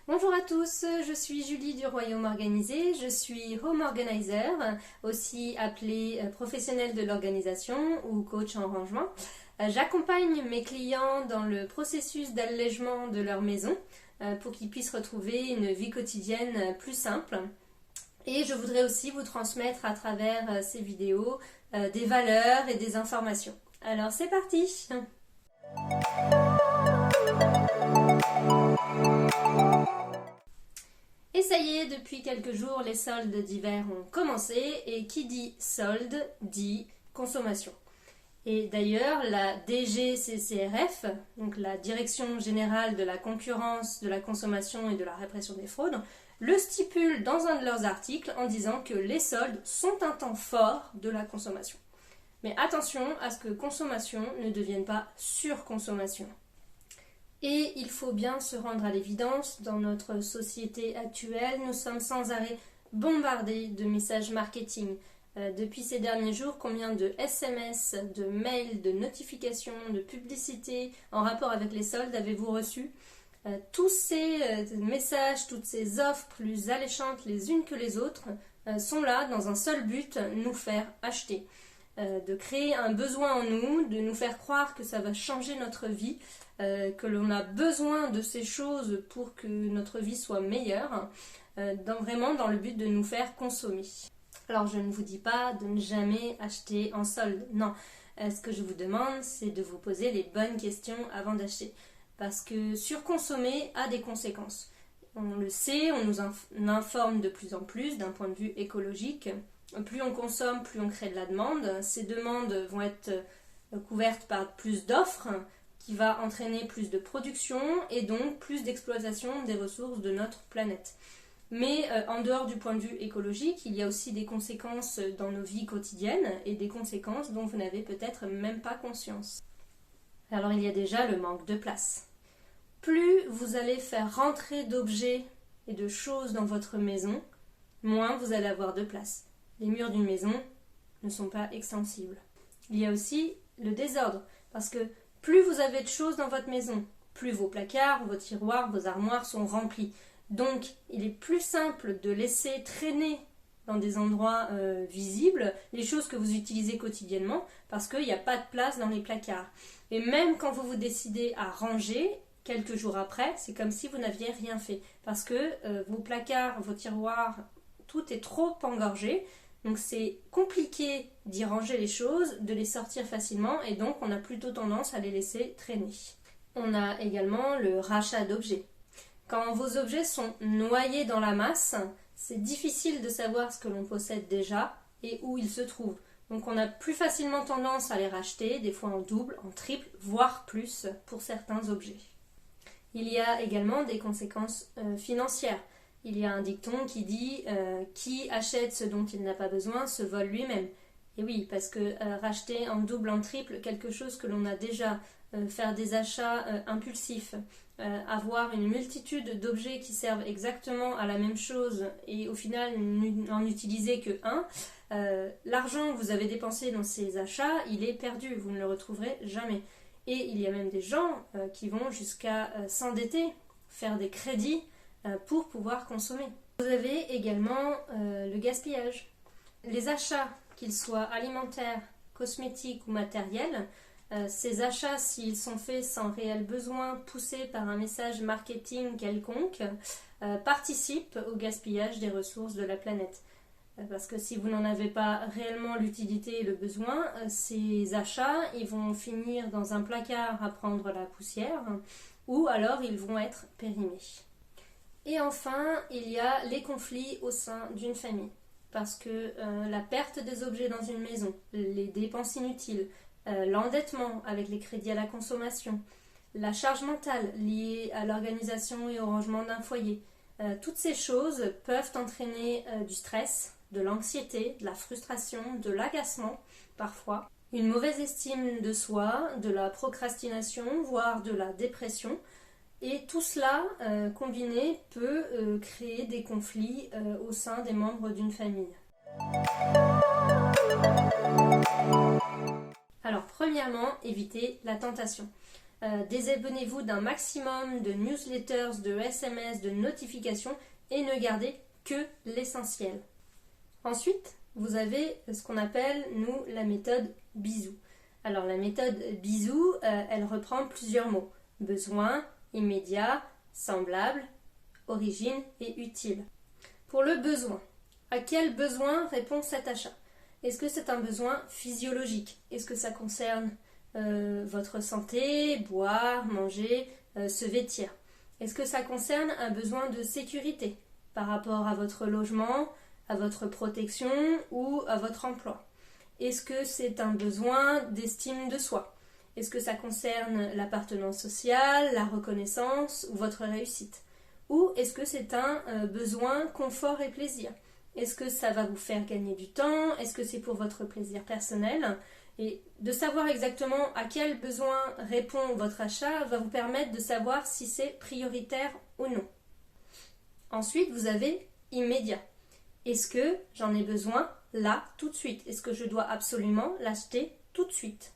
Bonjour à tous, je suis Julie du Royaume Organisé, je suis Home Organizer, aussi appelée professionnelle de l'organisation ou coach en rangement. J'accompagne mes clients dans le processus d'allègement de leur maison pour qu'ils puissent retrouver une vie quotidienne plus simple. Et je voudrais aussi vous transmettre à travers ces vidéos des valeurs et des informations. Alors c'est parti! Et ça y est, depuis quelques jours, les soldes d'hiver ont commencé et qui dit solde dit consommation. Et d'ailleurs, la DGCCRF, donc la Direction Générale de la Concurrence, de la Consommation et de la Répression des Fraudes, le stipule dans un de leurs articles en disant que les soldes sont un temps fort de la consommation. Mais attention à ce que consommation ne devienne pas surconsommation. Et il faut bien se rendre à l'évidence, dans notre société actuelle, nous sommes sans arrêt bombardés de messages marketing. Depuis ces derniers jours, combien de SMS, de mails, de notifications, de publicités en rapport avec les soldes avez-vous reçus? Tous ces messages, toutes ces offres plus alléchantes les unes que les autres sont là dans un seul but, nous faire acheter. De créer un besoin en nous, de nous faire croire que ça va changer notre vie, que l'on a besoin de ces choses pour que notre vie soit meilleure, vraiment dans le but de nous faire consommer. Alors je ne vous dis pas de ne jamais acheter en solde, non. Ce que je vous demande, c'est de vous poser les bonnes questions avant d'acheter. Parce que surconsommer a des conséquences. On le sait, on nous informe de plus en plus d'un point de vue écologique. Plus on consomme, plus on crée de la demande. Ces demandes vont être couvertes par plus d'offres, qui va entraîner plus de production et donc plus d'exploitation des ressources de notre planète. Mais en dehors du point de vue écologique, il y a aussi des conséquences dans nos vies quotidiennes et des conséquences dont vous n'avez peut-être même pas conscience. Alors il y a déjà le manque de place. Plus vous allez faire rentrer d'objets et de choses dans votre maison, moins vous allez avoir de place. Les murs d'une maison ne sont pas extensibles. Il y a aussi le désordre, parce que plus vous avez de choses dans votre maison, plus vos placards, vos tiroirs, vos armoires sont remplis. Donc, il est plus simple de laisser traîner dans des endroits visibles les choses que vous utilisez quotidiennement parce qu'il n'y a pas de place dans les placards. Et même quand vous décidez à ranger, quelques jours après, c'est comme si vous n'aviez rien fait parce que vos placards, vos tiroirs, tout est trop engorgé. Donc c'est compliqué d'y ranger les choses, de les sortir facilement et donc on a plutôt tendance à les laisser traîner. On a également le rachat d'objets. Quand vos objets sont noyés dans la masse, c'est difficile de savoir ce que l'on possède déjà et où ils se trouvent. Donc on a plus facilement tendance à les racheter, des fois en double, en triple, voire plus pour certains objets. Il y a également des conséquences financières. Il y a un dicton qui dit qui achète ce dont il n'a pas besoin se vole lui-même. Et oui, parce que racheter en double, en triple, quelque chose que l'on a déjà, faire des achats impulsifs, avoir une multitude d'objets qui servent exactement à la même chose et au final n'en utiliser que un, l'argent que vous avez dépensé dans ces achats, il est perdu, vous ne le retrouverez jamais. Et il y a même des gens qui vont jusqu'à s'endetter, faire des crédits pour pouvoir consommer. Vous avez également le gaspillage. Les achats, qu'ils soient alimentaires, cosmétiques ou matériels, ces achats, s'ils sont faits sans réel besoin, poussés par un message marketing quelconque, participent au gaspillage des ressources de la planète. Parce que si vous n'en avez pas réellement l'utilité et le besoin, ces achats, ils vont finir dans un placard à prendre la poussière, ou alors ils vont être périmés. Et enfin, il y a les conflits au sein d'une famille. Parce que la perte des objets dans une maison, les dépenses inutiles, l'endettement avec les crédits à la consommation, la charge mentale liée à l'organisation et au rangement d'un foyer, toutes ces choses peuvent entraîner du stress, de l'anxiété, de la frustration, de l'agacement parfois, une mauvaise estime de soi, de la procrastination, voire de la dépression. Et tout cela, combiné, peut créer des conflits au sein des membres d'une famille. Alors, premièrement, évitez la tentation. Désabonnez-vous d'un maximum de newsletters, de SMS, de notifications et ne gardez que l'essentiel. Ensuite, vous avez ce qu'on appelle, nous, la méthode bisou. Alors la méthode bisou, elle reprend plusieurs mots. Besoin, immédiat, semblable, origine et utile. Pour le besoin, à quel besoin répond cet achat? Est-ce que c'est un besoin physiologique? Est-ce que ça concerne votre santé, boire, manger, se vêtir? Est-ce que ça concerne un besoin de sécurité par rapport à votre logement, à votre protection ou à votre emploi? Est-ce que c'est un besoin d'estime de soi? Est-ce que ça concerne l'appartenance sociale, la reconnaissance ou votre réussite? Ou est-ce que c'est un besoin confort et plaisir? Est-ce que ça va vous faire gagner du temps? Est-ce que c'est pour votre plaisir personnel? Et de savoir exactement à quel besoin répond votre achat va vous permettre de savoir si c'est prioritaire ou non. Ensuite, vous avez immédiat. Est-ce que j'en ai besoin là, tout de suite? Est-ce que je dois absolument l'acheter tout de suite?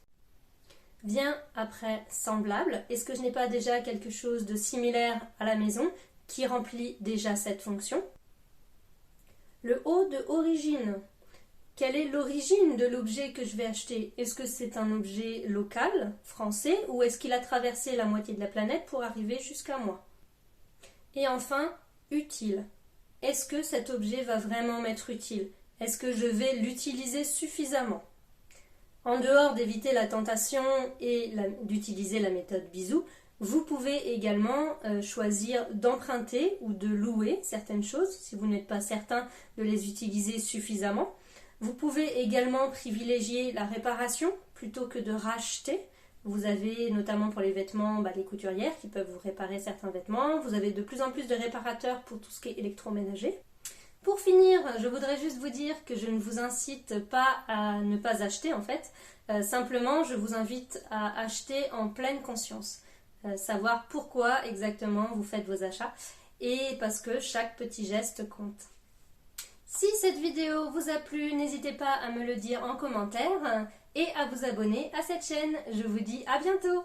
Vient après semblable. Est-ce que je n'ai pas déjà quelque chose de similaire à la maison qui remplit déjà cette fonction? Le O de origine. Quelle est l'origine de l'objet que je vais acheter? Est-ce que c'est un objet local, français, ou est-ce qu'il a traversé la moitié de la planète pour arriver jusqu'à moi? Et enfin, utile. Est-ce que cet objet va vraiment m'être utile? Est-ce que je vais l'utiliser suffisamment? En dehors d'éviter la tentation et d'utiliser la méthode bisou, vous pouvez également choisir d'emprunter ou de louer certaines choses si vous n'êtes pas certain de les utiliser suffisamment. Vous pouvez également privilégier la réparation plutôt que de racheter. Vous avez notamment pour les vêtements les couturières qui peuvent vous réparer certains vêtements. Vous avez de plus en plus de réparateurs pour tout ce qui est électroménager. Pour finir, je voudrais juste vous dire que je ne vous incite pas à ne pas acheter en fait. Simplement, je vous invite à acheter en pleine conscience. Savoir pourquoi exactement vous faites vos achats et parce que chaque petit geste compte. Si cette vidéo vous a plu, n'hésitez pas à me le dire en commentaire et à vous abonner à cette chaîne. Je vous dis à bientôt!